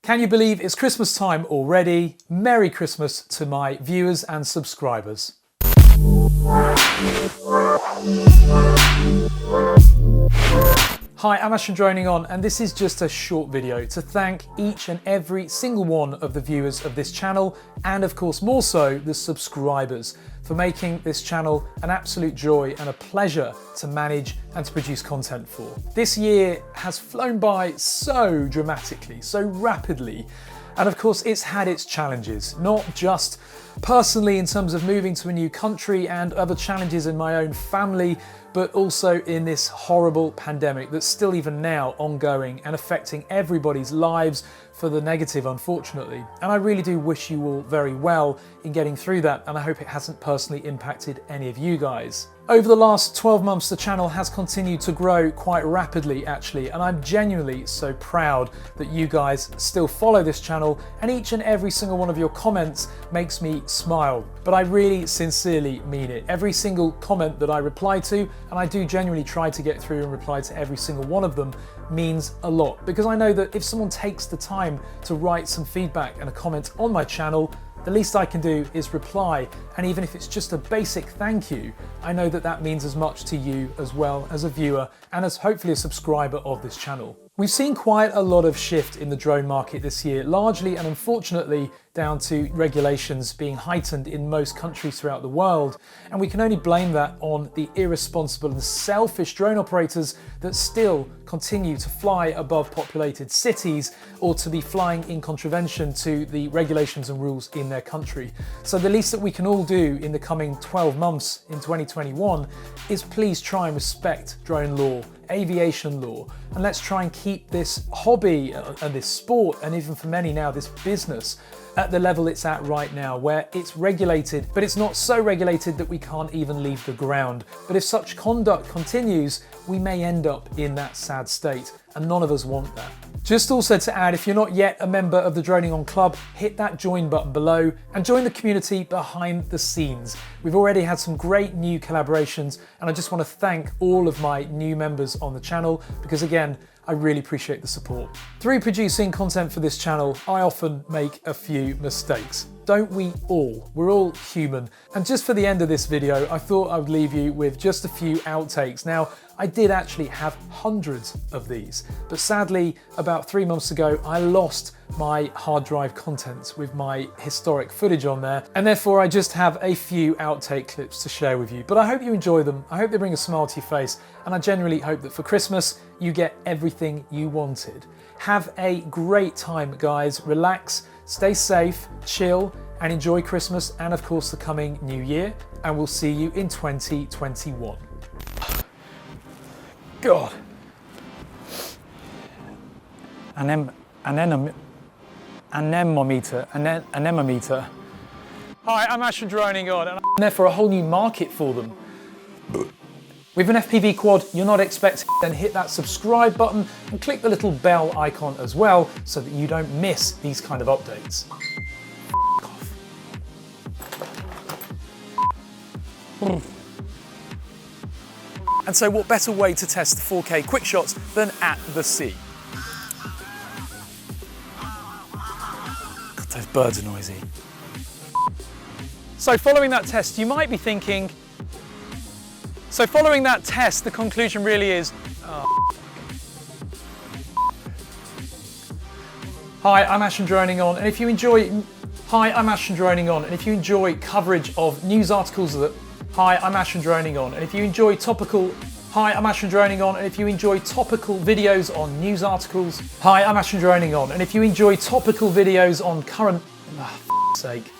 Can you believe it's Christmas time already? Merry Christmas to my viewers and subscribers. Hi, I'm Ash from DroningON, and this is just a short video to thank each and every single one of the viewers of this channel, and of course more so the subscribers, for making this channel an absolute joy and a pleasure to manage and to produce content for. This year has flown by so dramatically, so rapidly, and of course it's had its challenges, not just personally in terms of moving to a new country and other challenges in my own family, but also in this horrible pandemic that's still even now ongoing and affecting everybody's lives for the negative, unfortunately. And I really do wish you all very well in getting through that, and I hope it hasn't personally impacted any of you guys. Over the last 12 months, the channel has continued to grow quite rapidly, actually, and I'm genuinely so proud that you guys still follow this channel, and each and every single one of your comments makes me smile. But I really sincerely mean it. Every single comment that I reply to, and I do genuinely try to get through and reply to every single one of them, means a lot, because I know that if someone takes the time to write some feedback and a comment on my channel, the least I can do is reply, and even if it's just a basic thank you, I know that that means as much to you as well as a viewer and as hopefully a subscriber of this channel. We've seen quite a lot of shift in the drone market this year, largely and unfortunately down to regulations being heightened in most countries throughout the world, and we can only blame that on the irresponsible and selfish drone operators that still continue to fly above populated cities or to be flying in contravention to the regulations and rules in their country. So the least that we can all do in the coming 12 months in 2021 is please try and respect drone law, aviation law, and let's try and keep this hobby and this sport, and even for many now this business, at the level it's at right now, where it's regulated, but it's not so regulated that we can't even leave the ground. But if such conduct continues, we may end up in that sad state, and none of us want that. Just also to add, if you're not yet a member of the DroningON Club, hit that join button below and join the community behind the scenes. We've already had some great new collaborations, and I just want to thank all of my new members on the channel, because again, I really appreciate the support. Through producing content for this channel, I often make a few mistakes. Don't we all? We're all human. And just for the end of this video, I thought I would leave you with just a few outtakes. Now, I did actually have hundreds of these, but sadly, about 3 months ago, I lost my hard drive contents with my historic footage on there, and therefore I just have a few outtake clips to share with you. But I hope you enjoy them, I hope they bring a smile to your face, and I genuinely hope that for Christmas, you get everything you wanted. Have a great time, guys. Relax, stay safe, chill, and enjoy Christmas and of course the coming new year, and we'll see you in 2021. God. Anemometer. Hi, I'm Ash from DroningON, and I'm there for a whole new market for them. With an FPV quad you're not expecting, then hit that subscribe button and click the little bell icon as well so that you don't miss these kind of updates. And so what better way to test the 4K quick shots than at the sea? God, those birds are noisy. So following that test, you might be thinking, the conclusion really is, Hi, I'm Ash from DroningON, and if you enjoy coverage of news articles that Hi, I'm Ash from DroningON, and if you enjoy topical videos on news articles. Hi, I'm Ash from DroningON, and if you enjoy topical videos on current, sake.